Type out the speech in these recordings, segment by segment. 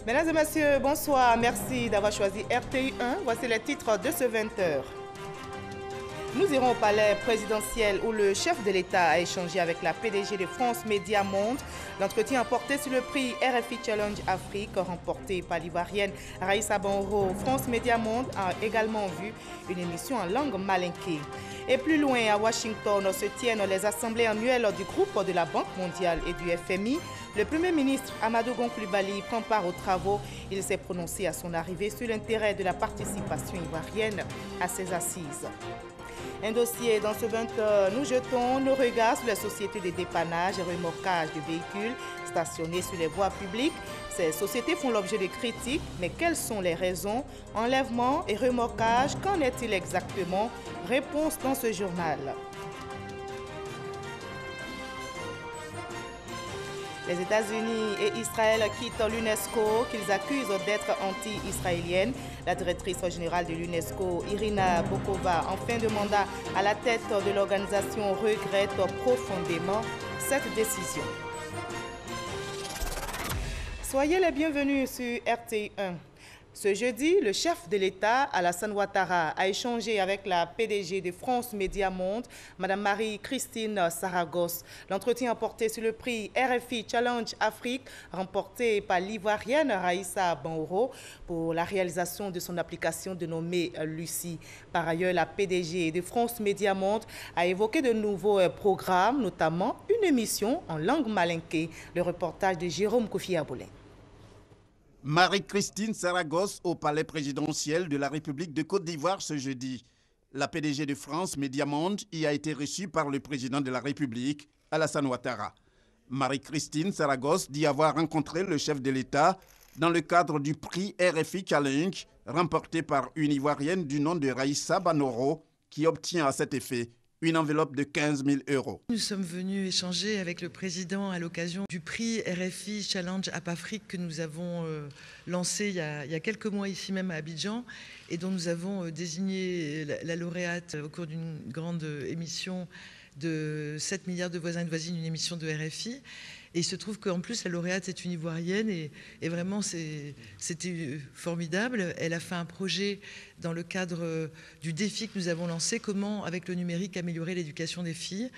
Mesdames et messieurs, bonsoir. Merci d'avoir choisi RTI 1. Voici les titres de ce 20h. Nous irons au palais présidentiel où le chef de l'État a échangé avec la PDG de France Média Monde. L'entretien a porté sur le prix RFI Challenge Afrique remporté par l'Ivoirienne Raïssa Banro. France Média Monde a également vu une émission en langue malinké. Et plus loin, à Washington, se tiennent les assemblées annuelles du groupe de la Banque mondiale et du FMI. Le Premier ministre Amadou Gon Coulibaly prend part aux travaux. Il s'est prononcé à son arrivée sur l'intérêt de la participation ivoirienne à ces assises. Un dossier dans ce 20h, nous jetons nos regards sur les sociétés de dépannage et remorquage de véhicules stationnés sur les voies publiques. Ces sociétés font l'objet de critiques, mais quelles sont les raisons? Enlèvement et remorquage, qu'en est-il exactement? Réponse dans ce journal. Les États-Unis et Israël quittent l'UNESCO, qu'ils accusent d'être anti-israélienne. La directrice générale de l'UNESCO, Irina Bokova, en fin de mandat à la tête de l'organisation, regrette profondément cette décision. Soyez les bienvenus sur RTI 1. Ce jeudi, le chef de l'État, Alassane Ouattara, a échangé avec la PDG de France Média Monde, Mme Marie-Christine Saragosse. L'entretien a porté sur le prix RFI Challenge Afrique, remporté par l'Ivoirienne Raïssa Banro pour la réalisation de son application dénommée Lucie. Par ailleurs, la PDG de France Média Monde a évoqué de nouveaux programmes, notamment une émission en langue malinké. Le reportage de Jérôme Kofi Aboulin. Marie-Christine Saragosse au palais présidentiel de la République de Côte d'Ivoire ce jeudi. La PDG de France Média Monde y a été reçue par le président de la République, Alassane Ouattara. Marie-Christine Saragosse dit avoir rencontré le chef de l'État dans le cadre du prix RFI Challenge, remporté par une Ivoirienne du nom de Raïssa Banoro, qui obtient à cet effet une enveloppe de 15 000 €. Nous sommes venus échanger avec le président à l'occasion du prix RFI Challenge App Afrique que nous avons lancé il y a quelques mois ici même à Abidjan et dont nous avons désigné la lauréate au cours d'une grande émission de 7 milliards de voisins et de voisines, une émission de RFI. Et il se trouve qu'en plus, la lauréate est une Ivoirienne et vraiment, c'était formidable. Elle a fait un projet dans le cadre du défi que nous avons lancé, comment, avec le numérique, améliorer l'éducation des filles.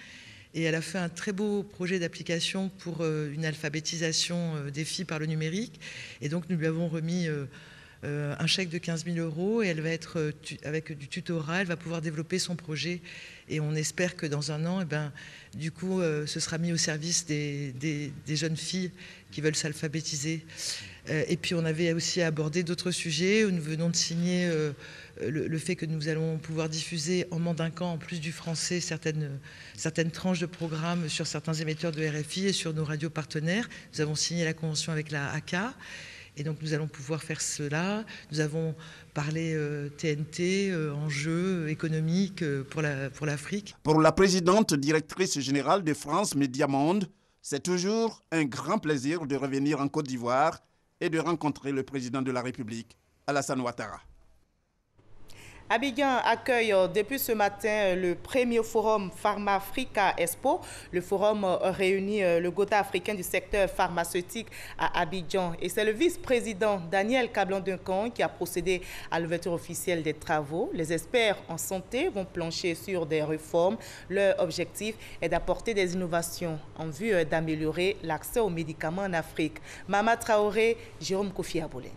Et elle a fait un très beau projet d'application pour une alphabétisation des filles par le numérique. Et donc, nous lui avons remis un chèque de 15 000 € et elle va être, avec du tutorat, elle va pouvoir développer son projet. Et on espère que dans un an, du coup, ce sera mis au service des jeunes filles qui veulent s'alphabétiser. Et puis, on avait aussi abordé d'autres sujets. Nous venons de signer le fait que nous allons pouvoir diffuser en mandinquant, en plus du français, certaines tranches de programmes sur certains émetteurs de RFI et sur nos radios partenaires. Nous avons signé la convention avec la ACA. Et donc, nous allons pouvoir faire cela. Nous avons parlé TNT, enjeux économiques pour l'Afrique. Pour la présidente directrice générale de France Média Monde, c'est toujours un grand plaisir de revenir en Côte d'Ivoire et de rencontrer le président de la République, Alassane Ouattara. Abidjan accueille depuis ce matin le premier forum Pharmafrica Expo. Le forum réunit le Gotha africain du secteur pharmaceutique à Abidjan. Et c'est le vice-président Daniel Kablan-Duncan qui a procédé à l'ouverture officielle des travaux. Les experts en santé vont plancher sur des réformes. Leur objectif est d'apporter des innovations en vue d'améliorer l'accès aux médicaments en Afrique. Mama Traoré, Jérôme Kofi Aboulin.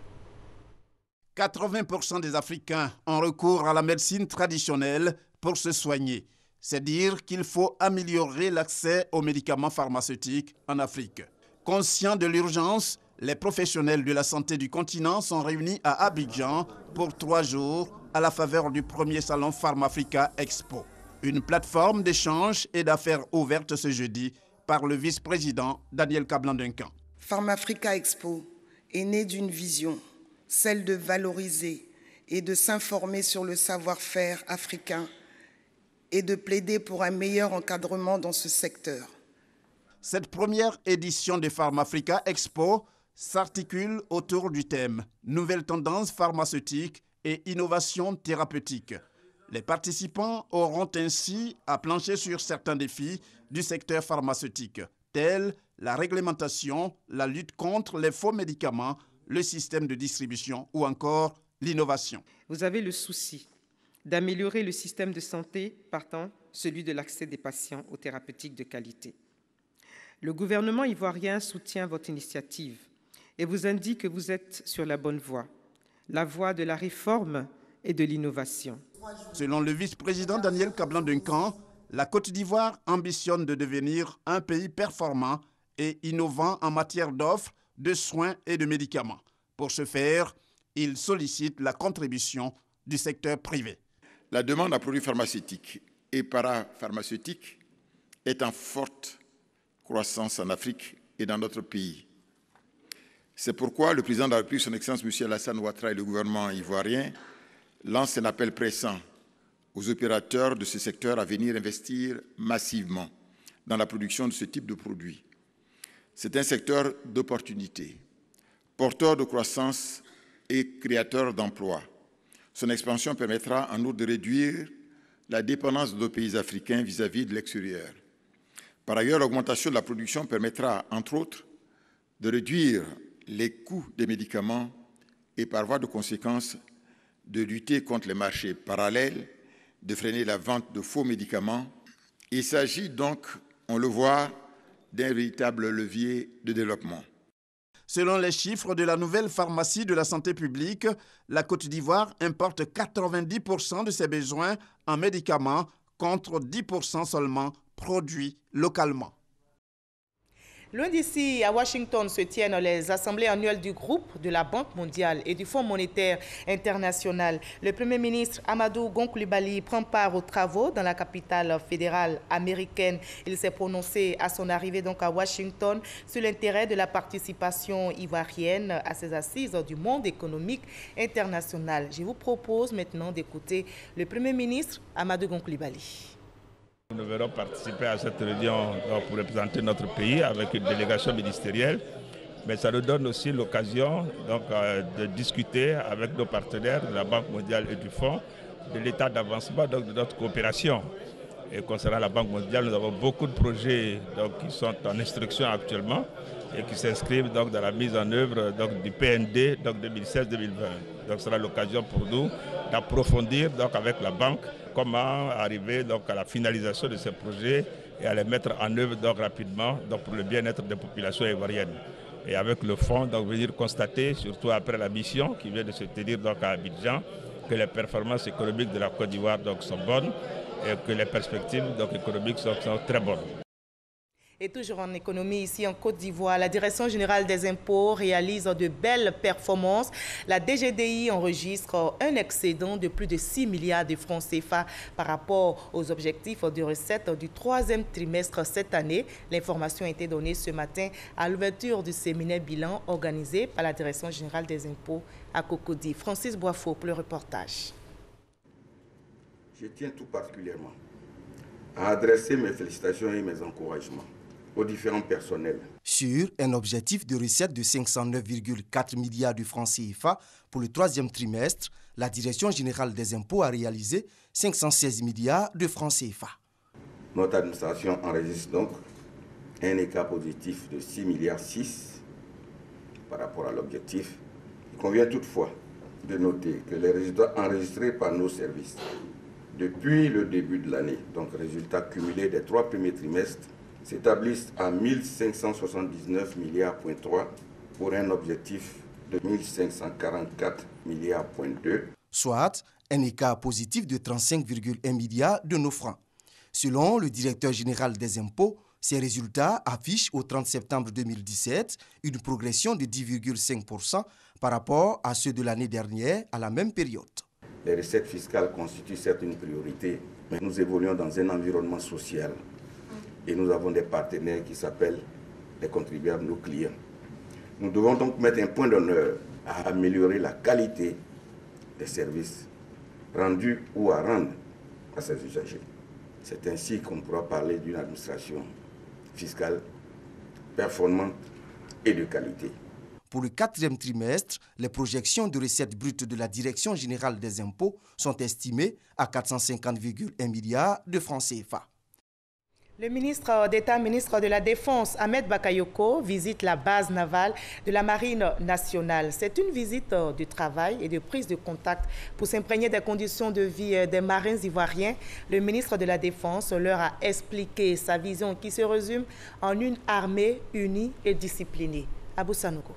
80% des Africains ont recours à la médecine traditionnelle pour se soigner. C'est dire qu'il faut améliorer l'accès aux médicaments pharmaceutiques en Afrique. Conscients de l'urgence, les professionnels de la santé du continent sont réunis à Abidjan pour 3 jours à la faveur du premier salon Pharmafrica Expo. Une plateforme d'échange et d'affaires ouverte ce jeudi par le vice-président Daniel Kablan-Duncan. Pharmafrica Expo est né d'une vision, celle de valoriser et de s'informer sur le savoir-faire africain et de plaider pour un meilleur encadrement dans ce secteur. Cette première édition de Pharmafrica Expo s'articule autour du thème « Nouvelles tendances pharmaceutiques et innovations thérapeutiques ». Les participants auront ainsi à plancher sur certains défis du secteur pharmaceutique, tels la réglementation, la lutte contre les faux médicaments, le système de distribution ou encore l'innovation. Vous avez le souci d'améliorer le système de santé, partant celui de l'accès des patients aux thérapeutiques de qualité. Le gouvernement ivoirien soutient votre initiative et vous indique que vous êtes sur la bonne voie, la voie de la réforme et de l'innovation. Selon le vice-président Daniel Kablan-Duncan, la Côte d'Ivoire ambitionne de devenir un pays performant et innovant en matière d'offres, de soins et de médicaments. Pour ce faire, il sollicite la contribution du secteur privé. La demande à produits pharmaceutiques et parapharmaceutiques est en forte croissance en Afrique et dans notre pays. C'est pourquoi le président de la République, son Excellence M. Alassane Ouattara, et le gouvernement ivoirien lancent un appel pressant aux opérateurs de ce secteur à venir investir massivement dans la production de ce type de produits. C'est un secteur d'opportunités, porteur de croissance et créateur d'emplois. Son expansion permettra en outre de réduire la dépendance de nos pays africains vis-à-vis de l'extérieur. Par ailleurs, l'augmentation de la production permettra, entre autres, de réduire les coûts des médicaments et, par voie de conséquence, de lutter contre les marchés parallèles, de freiner la vente de faux médicaments. Il s'agit donc, on le voit, d'un véritable levier de développement. Selon les chiffres de la nouvelle pharmacie de la santé publique, la Côte d'Ivoire importe 90% de ses besoins en médicaments contre 10% seulement produits localement. Loin d'ici, à Washington se tiennent les assemblées annuelles du groupe de la Banque mondiale et du Fonds monétaire international. Le Premier ministre Amadou Gon Coulibaly prend part aux travaux dans la capitale fédérale américaine. Il s'est prononcé à son arrivée donc à Washington sur l'intérêt de la participation ivoirienne à ces assises du monde économique international. Je vous propose maintenant d'écouter le Premier ministre Amadou Gon Coulibaly. Nous devrons participer à cette réunion pour représenter notre pays avec une délégation ministérielle, mais ça nous donne aussi l'occasion de discuter avec nos partenaires de la Banque mondiale et du Fonds de l'état d'avancement de notre coopération. Et concernant la Banque mondiale, nous avons beaucoup de projets qui sont en instruction actuellement et qui s'inscrivent dans la mise en œuvre du PND 2016-2020. Donc ce sera l'occasion pour nous d'approfondir avec la banque comment arriver à la finalisation de ces projets et à les mettre en œuvre rapidement pour le bien-être des populations ivoiriennes. Et avec le fonds, venir constater, surtout après la mission qui vient de se tenir à Abidjan, que les performances économiques de la Côte d'Ivoire sont bonnes et que les perspectives économiques sont très bonnes. Et toujours en économie, ici en Côte d'Ivoire, la Direction générale des impôts réalise de belles performances. La DGDI enregistre un excédent de plus de 6 milliards de francs CFA par rapport aux objectifs de recettes du troisième trimestre cette année. L'information a été donnée ce matin à l'ouverture du séminaire bilan organisé par la Direction générale des impôts à Cocody. Francis Boifo pour le reportage. Je tiens tout particulièrement à adresser mes félicitations et mes encouragements aux différents personnels. Sur un objectif de recette de 509,4 milliards de francs CFA pour le troisième trimestre, la Direction générale des impôts a réalisé 516 milliards de francs CFA. Notre administration enregistre donc un écart positif de 6,6 milliards par rapport à l'objectif. Il convient toutefois de noter que les résultats enregistrés par nos services depuis le début de l'année, donc résultats cumulés des 3 premiers trimestres, s'établissent à 1579,3 milliards pour un objectif de 1544,2 milliards. Soit un écart positif de 35,1 milliards de nos francs. Selon le directeur général des impôts, ces résultats affichent au 30 septembre 2017 une progression de 10,5% par rapport à ceux de l'année dernière à la même période. Les recettes fiscales constituent certes une priorité, mais nous évoluons dans un environnement social et nous avons des partenaires qui s'appellent les contribuables, nos clients. Nous devons donc mettre un point d'honneur à améliorer la qualité des services rendus ou à rendre à ces usagers. C'est ainsi qu'on pourra parler d'une administration fiscale performante et de qualité. Pour le quatrième trimestre, les projections de recettes brutes de la Direction générale des impôts sont estimées à 450,1 milliards de francs CFA. Le ministre d'État, ministre de la Défense, Ahmed Bakayoko, visite la base navale de la Marine nationale. C'est une visite de travail et de prise de contact pour s'imprégner des conditions de vie des marins ivoiriens. Le ministre de la Défense leur a expliqué sa vision qui se résume en une armée unie et disciplinée. Abou Sanogo.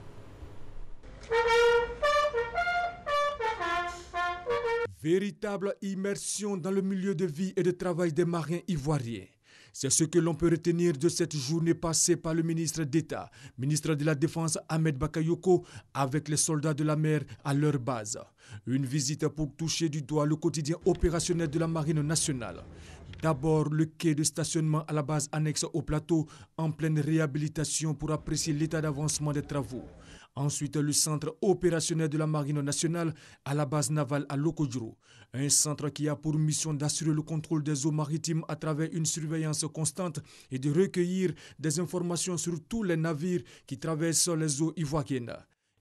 Véritable immersion dans le milieu de vie et de travail des marins ivoiriens. C'est ce que l'on peut retenir de cette journée passée par le ministre d'État, ministre de la Défense Ahmed Bakayoko, avec les soldats de la mer à leur base. Une visite pour toucher du doigt le quotidien opérationnel de la Marine nationale. D'abord, le quai de stationnement à la base annexe au plateau, en pleine réhabilitation pour apprécier l'état d'avancement des travaux. Ensuite, le centre opérationnel de la Marine nationale à la base navale à Lokodjoro. Un centre qui a pour mission d'assurer le contrôle des eaux maritimes à travers une surveillance constante et de recueillir des informations sur tous les navires qui traversent les eaux ivoiriennes.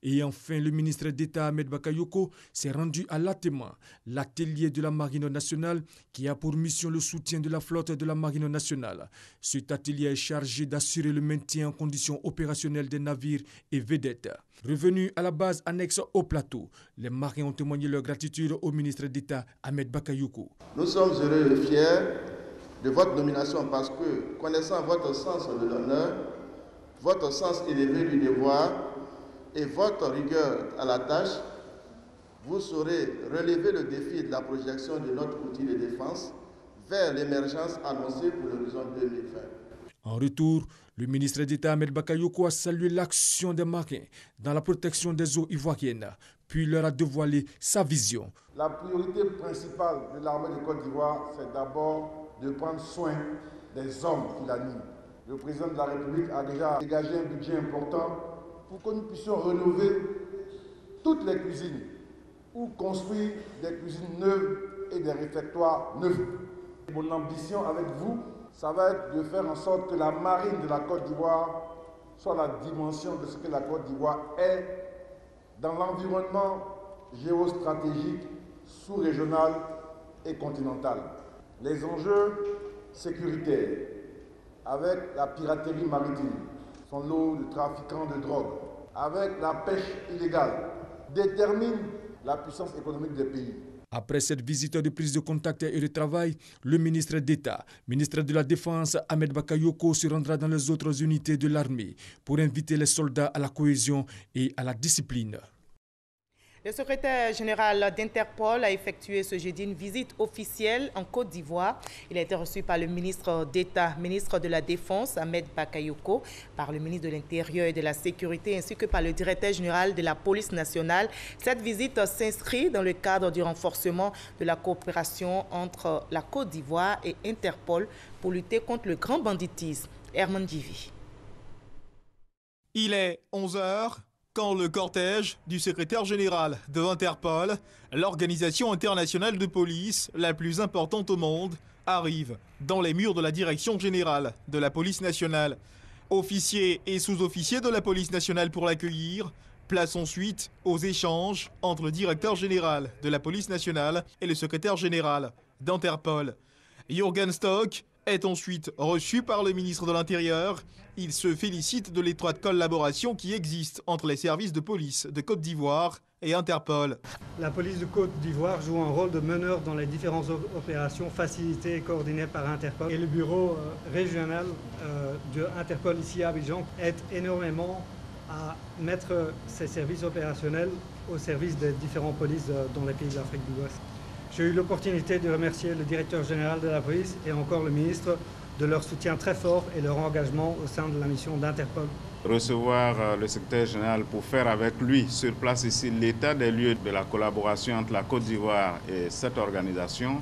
Et enfin, le ministre d'État Ahmed Bakayoko s'est rendu à l'ATEMA, l'atelier de la Marine nationale qui a pour mission le soutien de la flotte de la Marine nationale. Cet atelier est chargé d'assurer le maintien en conditions opérationnelles des navires et vedettes. Revenus à la base annexe au plateau, les marins ont témoigné leur gratitude au ministre d'État Ahmed Bakayoko. Nous sommes heureux et fiers de votre nomination parce que, connaissant votre sens de l'honneur, votre sens élevé du devoir, et votre rigueur à la tâche, vous saurez relever le défi de la projection de notre outil de défense vers l'émergence annoncée pour l'horizon 2020. En retour, le ministre d'État Ahmed Bakayoko a salué l'action des marins dans la protection des eaux ivoiriennes, puis leur a dévoilé sa vision. La priorité principale de l'armée de Côte d'Ivoire, c'est d'abord de prendre soin des hommes qui l'animent. Le président de la République a déjà dégagé un budget important pour que nous puissions rénover toutes les cuisines ou construire des cuisines neuves et des réfectoires neufs. Mon ambition avec vous, ça va être de faire en sorte que la marine de la Côte d'Ivoire soit la dimension de ce que la Côte d'Ivoire est dans l'environnement géostratégique, sous-régional et continental. Les enjeux sécuritaires avec la piraterie maritime, son lot de trafiquants de drogue, avec la pêche illégale, détermine la puissance économique des pays. Après cette visite de prise de contact et de travail, le ministre d'État, ministre de la Défense Ahmed Bakayoko se rendra dans les autres unités de l'armée pour inviter les soldats à la cohésion et à la discipline. Le secrétaire général d'Interpol a effectué ce jeudi une visite officielle en Côte d'Ivoire. Il a été reçu par le ministre d'État, ministre de la Défense, Ahmed Bakayoko, par le ministre de l'Intérieur et de la Sécurité, ainsi que par le directeur général de la police nationale. Cette visite s'inscrit dans le cadre du renforcement de la coopération entre la Côte d'Ivoire et Interpol pour lutter contre le grand banditisme. Herman Divi. Il est 11h. Quand le cortège du secrétaire général de Interpol, l'organisation internationale de police la plus importante au monde, arrive dans les murs de la direction générale de la police nationale. Officiers et sous-officiers de la police nationale pour l'accueillir, place ensuite aux échanges entre le directeur général de la police nationale et le secrétaire général d'Interpol. Jürgen Stock est ensuite reçu par le ministre de l'Intérieur. Il se félicite de l'étroite collaboration qui existe entre les services de police de Côte d'Ivoire et Interpol. La police de Côte d'Ivoire joue un rôle de meneur dans les différentes opérations facilitées et coordonnées par Interpol. Et le bureau régional de Interpol ici à Abidjan aide énormément à mettre ses services opérationnels au service des différentes polices dans les pays de l'Afrique de l'Ouest. J'ai eu l'opportunité de remercier le directeur général de la police et encore le ministre de leur soutien très fort et leur engagement au sein de la mission d'Interpol. Recevoir le secrétaire général pour faire avec lui sur place ici l'état des lieux de la collaboration entre la Côte d'Ivoire et cette organisation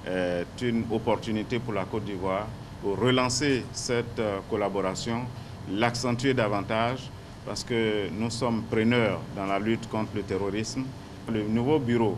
est une opportunité pour la Côte d'Ivoire pour relancer cette collaboration, l'accentuer davantage parce que nous sommes preneurs dans la lutte contre le terrorisme. Le nouveau bureau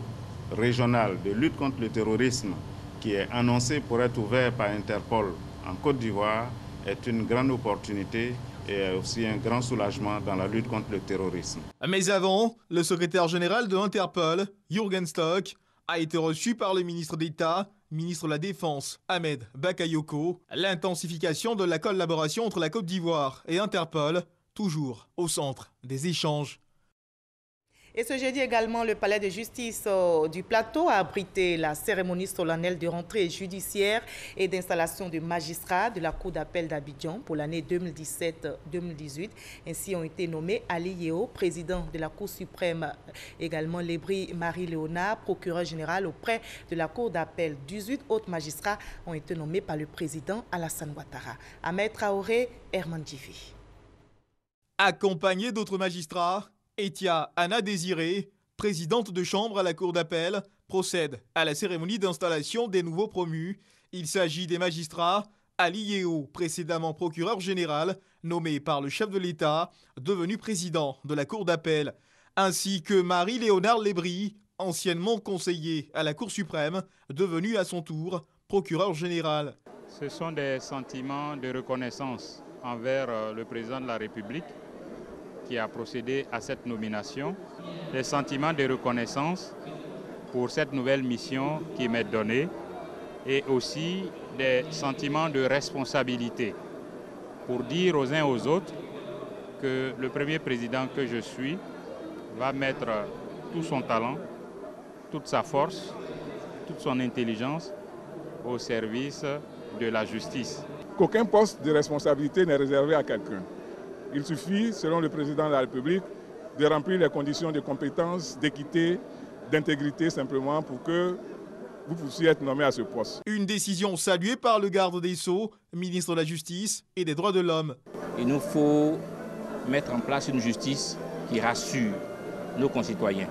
régional de lutte contre le terrorisme qui est annoncé pour être ouvert par Interpol en Côte d'Ivoire est une grande opportunité et aussi un grand soulagement dans la lutte contre le terrorisme. Mais avant, le secrétaire général de Interpol, Jürgen Stock, a été reçu par le ministre d'État, ministre de la Défense, Ahmed Bakayoko. L'intensification de la collaboration entre la Côte d'Ivoire et Interpol, toujours au centre des échanges. Et ce jeudi également, le palais de justice du Plateau a abrité la cérémonie solennelle de rentrée judiciaire et d'installation de magistrats de la Cour d'appel d'Abidjan pour l'année 2017-2018. Ainsi ont été nommés Ali Yeo, président de la Cour suprême, également Lebri Marie-Léonard, procureur général auprès de la Cour d'appel. 18 autres magistrats ont été nommés par le président Alassane Ouattara. Ahmed Traoré, Herman Djifi. Accompagné d'autres magistrats, Etia Anna Désiré, présidente de chambre à la Cour d'appel, procède à la cérémonie d'installation des nouveaux promus. Il s'agit des magistrats Ali Yeo, précédemment procureur général, nommé par le chef de l'État, devenu président de la Cour d'appel, ainsi que Marie-Léonard Lebri, anciennement conseiller à la Cour suprême, devenu à son tour procureur général. Ce sont des sentiments de reconnaissance envers le président de la République qui a procédé à cette nomination, des sentiments de reconnaissance pour cette nouvelle mission qui m'est donnée et aussi des sentiments de responsabilité pour dire aux uns aux autres que le premier président que je suis va mettre tout son talent, toute sa force, toute son intelligence au service de la justice. Qu'aucun poste de responsabilité n'est réservé à quelqu'un. Il suffit, selon le président de la République, de remplir les conditions de compétence, d'équité, d'intégrité simplement pour que vous puissiez être nommé à ce poste. Une décision saluée par le garde des Sceaux, ministre de la Justice et des Droits de l'Homme. Il nous faut mettre en place une justice qui rassure nos concitoyens.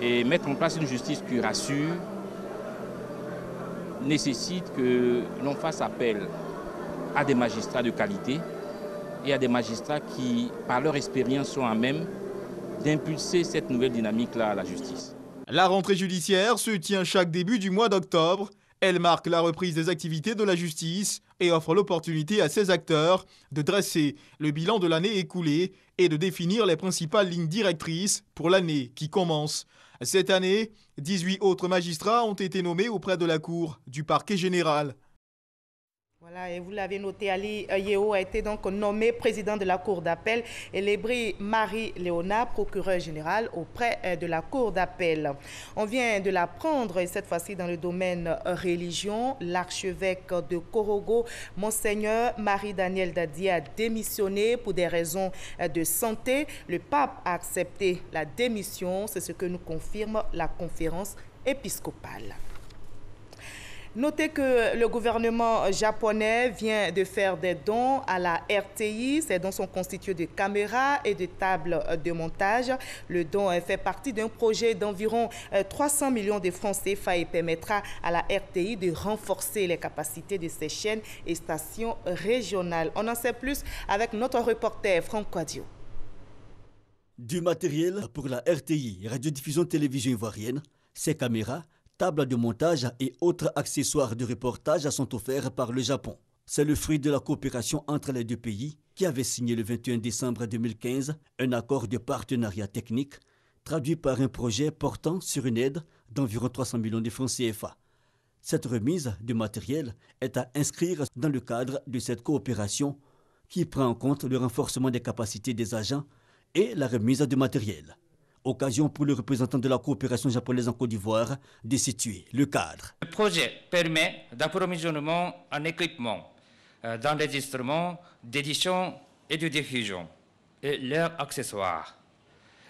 Et mettre en place une justice qui rassure nécessite que l'on fasse appel à des magistrats de qualité et à des magistrats qui, par leur expérience, sont à même d'impulser cette nouvelle dynamique-là à la justice. La rentrée judiciaire se tient chaque début du mois d'octobre. Elle marque la reprise des activités de la justice et offre l'opportunité à ses acteurs de dresser le bilan de l'année écoulée et de définir les principales lignes directrices pour l'année qui commence. Cette année, 18 autres magistrats ont été nommés auprès de la Cour du parquet général. Voilà, et vous l'avez noté, Ali Yeo a été donc nommé président de la Cour d'appel et Lebri Marie-Léonard, procureur général auprès de la Cour d'appel. On vient de l'apprendre, et cette fois-ci dans le domaine religion, l'archevêque de Korogo, Monseigneur Marie-Daniel Dadi, a démissionné pour des raisons de santé. Le pape a accepté la démission, c'est ce que nous confirme la conférence épiscopale. Notez que le gouvernement japonais vient de faire des dons à la RTI. Ces dons sont constitués de caméras et de tables de montage. Le don fait partie d'un projet d'environ 300 millions de francs CFA et permettra à la RTI de renforcer les capacités de ses chaînes et stations régionales. On en sait plus avec notre reporter Franck Quadio. Du matériel pour la RTI, radiodiffusion télévision ivoirienne, ses caméras, tables de montage et autres accessoires de reportage sont offerts par le Japon. C'est le fruit de la coopération entre les deux pays qui avait signé le 21 décembre 2015 un accord de partenariat technique traduit par un projet portant sur une aide d'environ 300 millions de francs CFA. Cette remise de matériel est à inscrire dans le cadre de cette coopération qui prend en compte le renforcement des capacités des agents et la remise de matériel. Occasion pour le représentant de la coopération japonaise en Côte d'Ivoire de situer le cadre. Le projet permet d'approvisionnement en équipement, d'enregistrement, d'édition et de diffusion et leurs accessoires.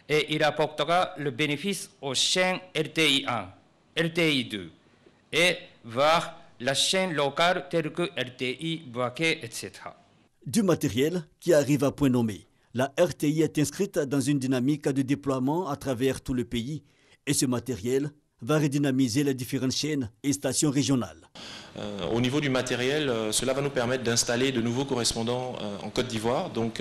Et il apportera le bénéfice aux chaînes RTI 1, RTI 2 et vers la chaîne locale telle que RTI, Boaké, etc. Du matériel qui arrive à point nommé. La RTI est inscrite dans une dynamique de déploiement à travers tout le pays et ce matériel va redynamiser les différentes chaînes et stations régionales. Au niveau du matériel, cela va nous permettre d'installer de nouveaux correspondants en Côte d'Ivoire. Donc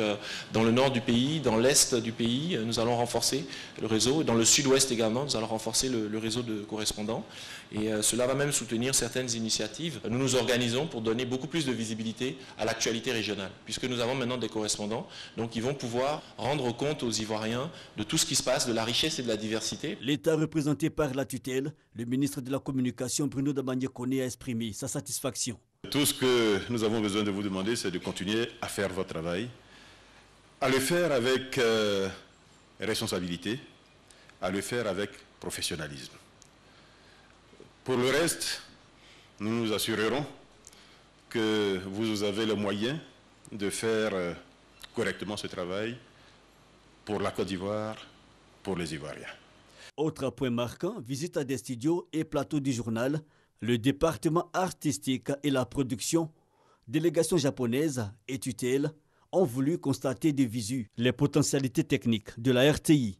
dans le nord du pays, dans l'est du pays, nous allons renforcer le réseau. Dans le sud-ouest également, nous allons renforcer le réseau de correspondants. Et cela va même soutenir certaines initiatives. Nous nous organisons pour donner beaucoup plus de visibilité à l'actualité régionale, puisque nous avons maintenant des correspondants. Donc ils vont pouvoir rendre compte aux Ivoiriens de tout ce qui se passe, de la richesse et de la diversité. L'État représenté par la tutelle tutelle, le ministre de la Communication Bruno Damagné-Koné a exprimé sa satisfaction. Tout ce que nous avons besoin de vous demander, c'est de continuer à faire votre travail, à le faire avec responsabilité, à le faire avec professionnalisme. Pour le reste, nous nous assurerons que vous avez le moyen de faire correctement ce travail pour la Côte d'Ivoire, pour les Ivoiriens. Autre point marquant, visite à des studios et plateaux du journal, le département artistique et la production, délégation japonaise et tutelle ont voulu constater de visu les potentialités techniques de la RTI.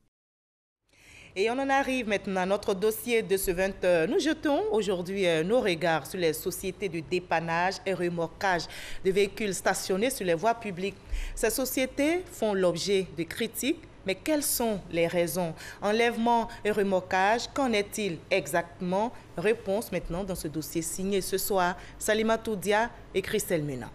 Et on en arrive maintenant à notre dossier de ce 20h. Nous jetons aujourd'hui nos regards sur les sociétés de dépannage et remorquage de véhicules stationnés sur les voies publiques. Ces sociétés font l'objet de critiques, mais quelles sont les raisons? Enlèvement et remorquage, qu'en est-il exactement? Réponse maintenant dans ce dossier signé ce soir Salima Toudia et Christelle Mena.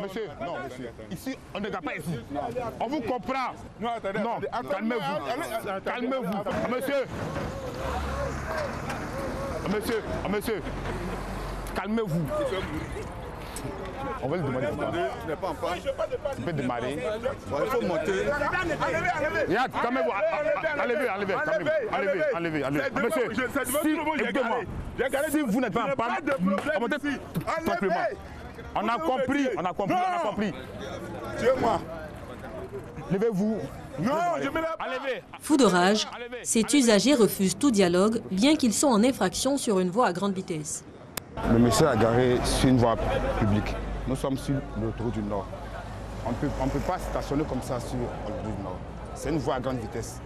Monsieur, non, monsieur. Ici, on ne regarde pas ici. On vous comprend. Non, attendez. Non, calmez-vous. Calmez-vous. Monsieur. Monsieur. Monsieur. Calmez-vous. On va le demander. Je n'ai pas en panne. Tu peux démarrer. Il faut monter. Regarde, calmez-vous. Enlevez. Monsieur, si vous n'êtes pas en panne, montez simplement. On a compris. Tuez-moi. Levez-vous. Non, je me lève. Fou de rage, cet usager refuse tout dialogue, bien qu'ils sont en infraction sur une voie à grande vitesse. Le monsieur a garé sur une voie publique. Nous sommes sur l'autoroute du Nord. On ne peut pas stationner comme ça sur l'autoroute du Nord. C'est une voie à grande vitesse.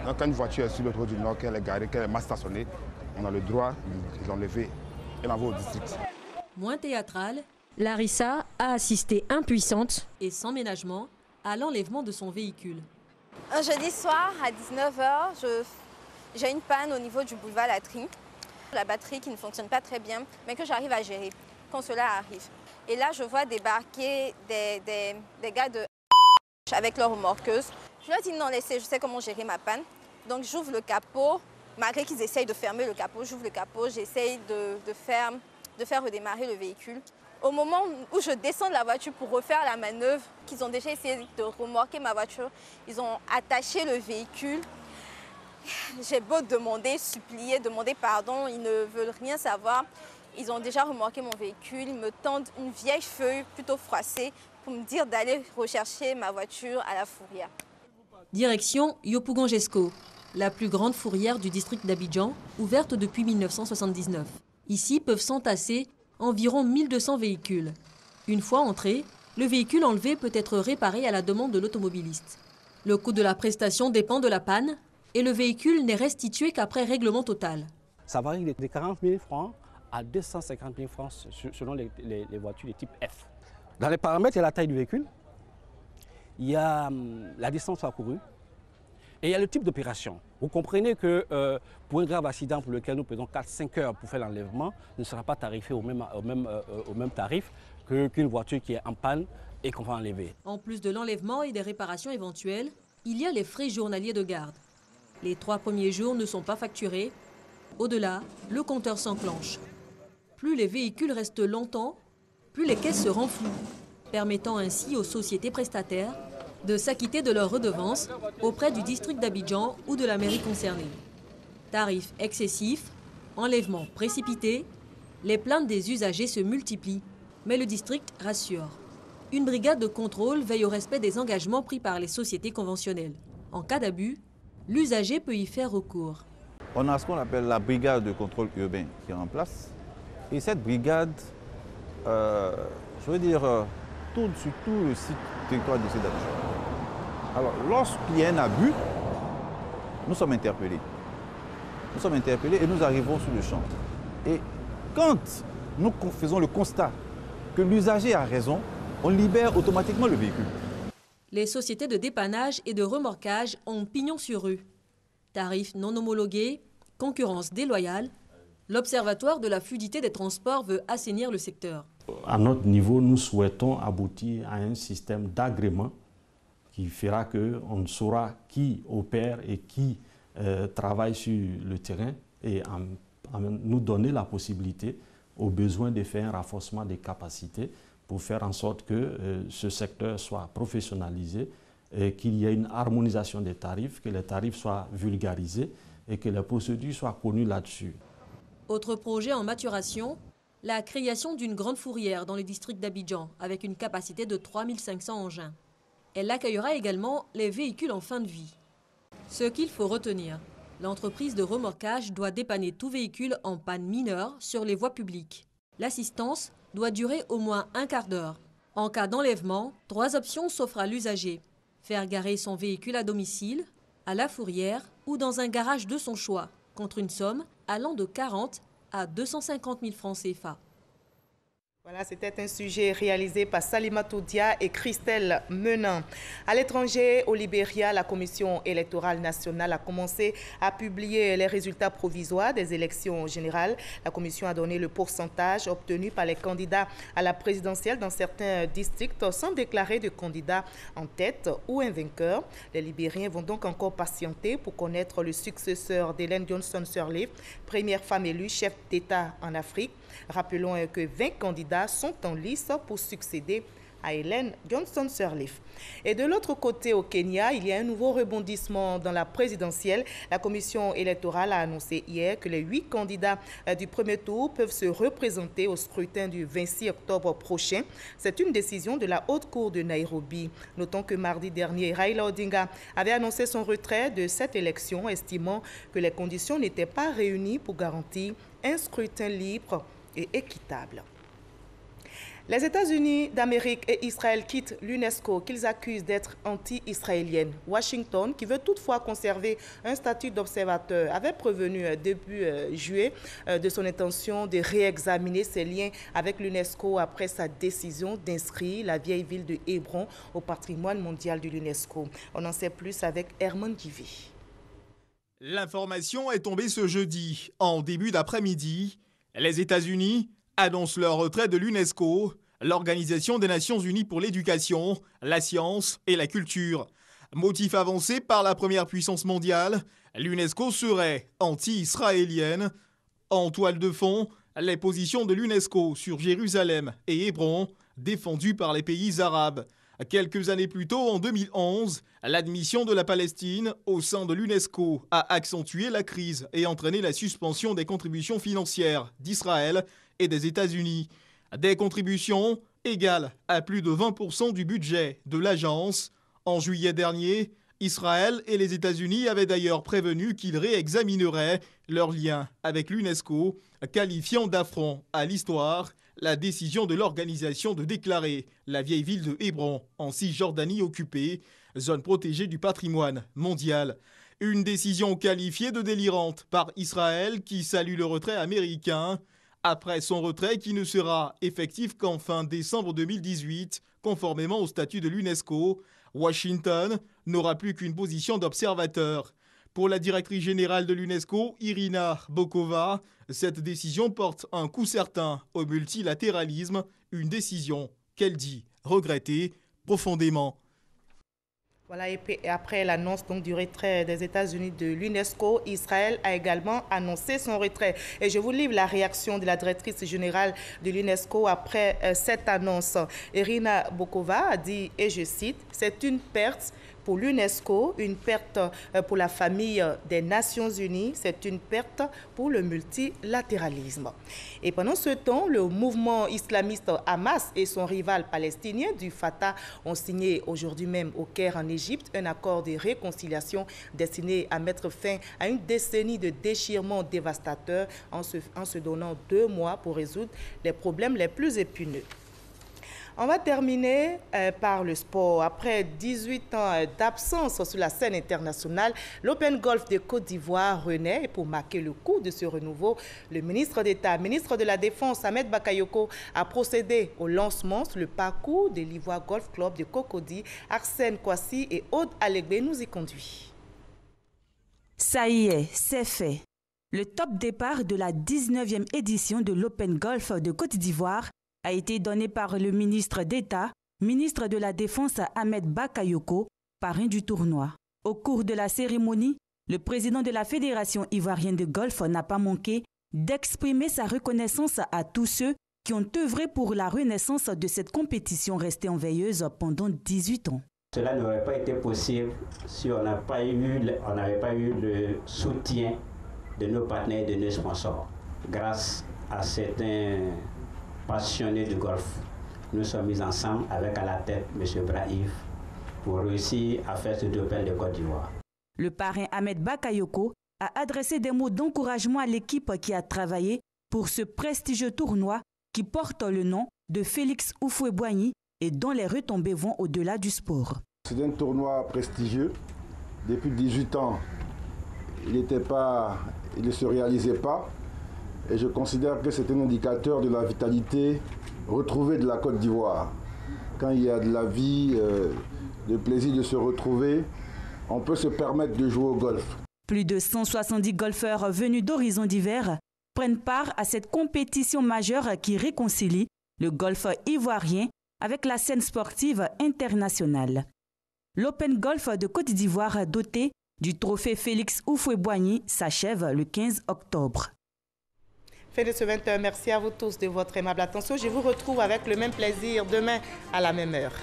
Donc quand une voiture est sur l'autoroute du Nord, qu'elle est garée, qu'elle est mal stationnée, on a le droit de l'enlever et l'envoyer au district. Moins théâtrale, Larissa a assisté impuissante et sans ménagement à l'enlèvement de son véhicule. Un jeudi soir à 19h, j'ai une panne au niveau du boulevard Latry. La batterie qui ne fonctionne pas très bien, mais que j'arrive à gérer quand cela arrive. Et là, je vois débarquer des gars avec leur remorqueuse. Je leur dis non, laissez, je sais comment gérer ma panne. Donc j'ouvre le capot, malgré qu'ils essayent de fermer le capot, j'ouvre le capot, j'essaye de faire redémarrer le véhicule. Au moment où je descends de la voiture pour refaire la manœuvre, qu'ils ont déjà essayé de remorquer ma voiture, ils ont attaché le véhicule. J'ai beau demander, supplier, demander pardon, ils ne veulent rien savoir. Ils ont déjà remorqué mon véhicule, ils me tendent une vieille feuille plutôt froissée pour me dire d'aller rechercher ma voiture à la fourrière. Direction Yopougon-Jesco, la plus grande fourrière du district d'Abidjan, ouverte depuis 1979. Ici peuvent s'entasser environ 1200 véhicules. Une fois entré, le véhicule enlevé peut être réparé à la demande de l'automobiliste. Le coût de la prestation dépend de la panne et le véhicule n'est restitué qu'après règlement total. Ça varie de 40 000 francs à 250 000 francs selon les voitures de type F. Dans les paramètres, il y a la taille du véhicule, il y a la distance parcourue et il y a le type d'opération. Vous comprenez que pour un grave accident pour lequel nous prenons 4-5 heures pour faire l'enlèvement, ne sera pas tarifé au même tarif qu'une voiture qui est en panne et qu'on va enlever. En plus de l'enlèvement et des réparations éventuelles, il y a les frais journaliers de garde. Les 3 premiers jours ne sont pas facturés. Au-delà, le compteur s'enclenche. Plus les véhicules restent longtemps, plus les caisses se renflouent, permettant ainsi aux sociétés prestataires de s'acquitter de leurs redevances auprès du district d'Abidjan ou de la mairie concernée. Tarifs excessifs, enlèvements précipités, les plaintes des usagers se multiplient, mais le district rassure. Une brigade de contrôle veille au respect des engagements pris par les sociétés conventionnelles. En cas d'abus, l'usager peut y faire recours. On a ce qu'on appelle la brigade de contrôle urbain qui est en place. Et cette brigade, tourne sur tout le site territoire de cette d'Abidjan. Alors, lorsqu'il y a un abus, nous sommes interpellés. Nous sommes interpellés et nous arrivons sur le champ. Et quand nous faisons le constat que l'usager a raison, on libère automatiquement le véhicule. Les sociétés de dépannage et de remorquage ont pignon sur rue. Tarifs non homologués, concurrence déloyale, l'Observatoire de la fluidité des transports veut assainir le secteur. À notre niveau, nous souhaitons aboutir à un système d'agrément qui fera qu'on saura qui opère et qui travaille sur le terrain et nous donner la possibilité, au besoin de faire un renforcement des capacités pour faire en sorte que ce secteur soit professionnalisé, qu'il y ait une harmonisation des tarifs, que les tarifs soient vulgarisés et que les procédures soient connues là-dessus. Autre projet en maturation, la création d'une grande fourrière dans le district d'Abidjan avec une capacité de 3500 engins. Elle accueillera également les véhicules en fin de vie. Ce qu'il faut retenir, l'entreprise de remorquage doit dépanner tout véhicule en panne mineure sur les voies publiques. L'assistance doit durer au moins un quart d'heure. En cas d'enlèvement, 3 options s'offrent à l'usager. Faire garer son véhicule à domicile, à la fourrière ou dans un garage de son choix, contre une somme allant de 40 à 250 000 francs CFA. Voilà, c'était un sujet réalisé par Salima Toudia et Christelle Menin. À l'étranger, au Libéria, la Commission électorale nationale a commencé à publier les résultats provisoires des élections générales. La Commission a donné le pourcentage obtenu par les candidats à la présidentielle dans certains districts sans déclarer de candidat en tête ou un vainqueur. Les Libériens vont donc encore patienter pour connaître le successeur d'Ellen Johnson Sirleaf, première femme élue chef d'État en Afrique. Rappelons que 20 candidats sont en lice pour succéder à Ellen Johnson Sirleaf. Et de l'autre côté, au Kenya, il y a un nouveau rebondissement dans la présidentielle. La commission électorale a annoncé hier que les 8 candidats du premier tour peuvent se représenter au scrutin du 26 octobre prochain. C'est une décision de la Haute Cour de Nairobi. Notons que mardi dernier, Raila Odinga avait annoncé son retrait de cette élection, estimant que les conditions n'étaient pas réunies pour garantir un scrutin libre et équitable. Les États-Unis d'Amérique et Israël quittent l'UNESCO qu'ils accusent d'être anti-israélienne. Washington, qui veut toutefois conserver un statut d'observateur, avait prévenu début juillet de son intention de réexaminer ses liens avec l'UNESCO après sa décision d'inscrire la vieille ville de Hébron au patrimoine mondial de l'UNESCO. On en sait plus avec Herman Givi. L'information est tombée ce jeudi, en début d'après-midi. Les États-Unis annoncent leur retrait de l'UNESCO, l'Organisation des Nations Unies pour l'éducation, la science et la culture. Motif avancé par la première puissance mondiale, l'UNESCO serait anti-israélienne. En toile de fond, les positions de l'UNESCO sur Jérusalem et Hébron, défendues par les pays arabes. Quelques années plus tôt, en 2011, l'admission de la Palestine au sein de l'UNESCO a accentué la crise et entraîné la suspension des contributions financières d'Israël et des États-Unis. Des contributions égales à plus de 20% du budget de l'agence. En juillet dernier, Israël et les États-Unis avaient d'ailleurs prévenu qu'ils réexamineraient leurs liens avec l'UNESCO, qualifiant d'affront à l'histoire la décision de l'organisation de déclarer la vieille ville de Hébron en Cisjordanie occupée, zone protégée du patrimoine mondial. Une décision qualifiée de délirante par Israël qui salue le retrait américain. Après son retrait qui ne sera effectif qu'en fin décembre 2018, conformément au statut de l'UNESCO, Washington n'aura plus qu'une position d'observateur. Pour la directrice générale de l'UNESCO, Irina Bokova, cette décision porte un coup certain au multilatéralisme, une décision qu'elle dit regretter profondément. Voilà, et après l'annonce du retrait des États-Unis de l'UNESCO, Israël a également annoncé son retrait. Et je vous livre la réaction de la directrice générale de l'UNESCO après cette annonce. Irina Bokova a dit, et je cite, « C'est une perte pour l'UNESCO, une perte pour la famille des Nations Unies, c'est une perte pour le multilatéralisme. » Et pendant ce temps, le mouvement islamiste Hamas et son rival palestinien du Fatah ont signé aujourd'hui même au Caire en Égypte un accord de réconciliation destiné à mettre fin à une décennie de déchirements dévastateurs en se donnant 2 mois pour résoudre les problèmes les plus épineux. On va terminer par le sport. Après 18 ans d'absence sur la scène internationale, l'Open Golf de Côte d'Ivoire renaît. Et pour marquer le coup de ce renouveau, le ministre d'État, ministre de la Défense, Ahmed Bakayoko, a procédé au lancement sur le parcours de l'Ivoire Golf Club de Cocody. Arsène Kwasi et Aude Alegbe nous y conduisent. Ça y est, c'est fait. Le top départ de la 19e édition de l'Open Golf de Côte d'Ivoire a été donné par le ministre d'État, ministre de la Défense Ahmed Bakayoko, parrain du tournoi. Au cours de la cérémonie, le président de la Fédération ivoirienne de golf n'a pas manqué d'exprimer sa reconnaissance à tous ceux qui ont œuvré pour la renaissance de cette compétition restée en veilleuse pendant 18 ans. Cela n'aurait pas été possible si on n'avait pas eu le soutien de nos partenaires et de nos sponsors. Grâce à certains passionnés du golf, nous sommes mis ensemble avec à la tête M. Brahif pour réussir à faire ce Open de Côte d'Ivoire. Le parrain Ahmed Bakayoko a adressé des mots d'encouragement à l'équipe qui a travaillé pour ce prestigieux tournoi qui porte le nom de Félix Houphouët-Boigny et dont les retombées vont au-delà du sport. C'est un tournoi prestigieux. Depuis 18 ans, il ne se réalisait pas. Et je considère que c'est un indicateur de la vitalité retrouvée de la Côte d'Ivoire. Quand il y a de la vie, le plaisir de se retrouver, on peut se permettre de jouer au golf. Plus de 170 golfeurs venus d'horizons divers prennent part à cette compétition majeure qui réconcilie le golf ivoirien avec la scène sportive internationale. L'Open Golf de Côte d'Ivoire doté du trophée Félix Houphouët-Boigny s'achève le 15 octobre. Fin de ce 20h, merci à vous tous de votre aimable attention. Je vous retrouve avec le même plaisir demain à la même heure.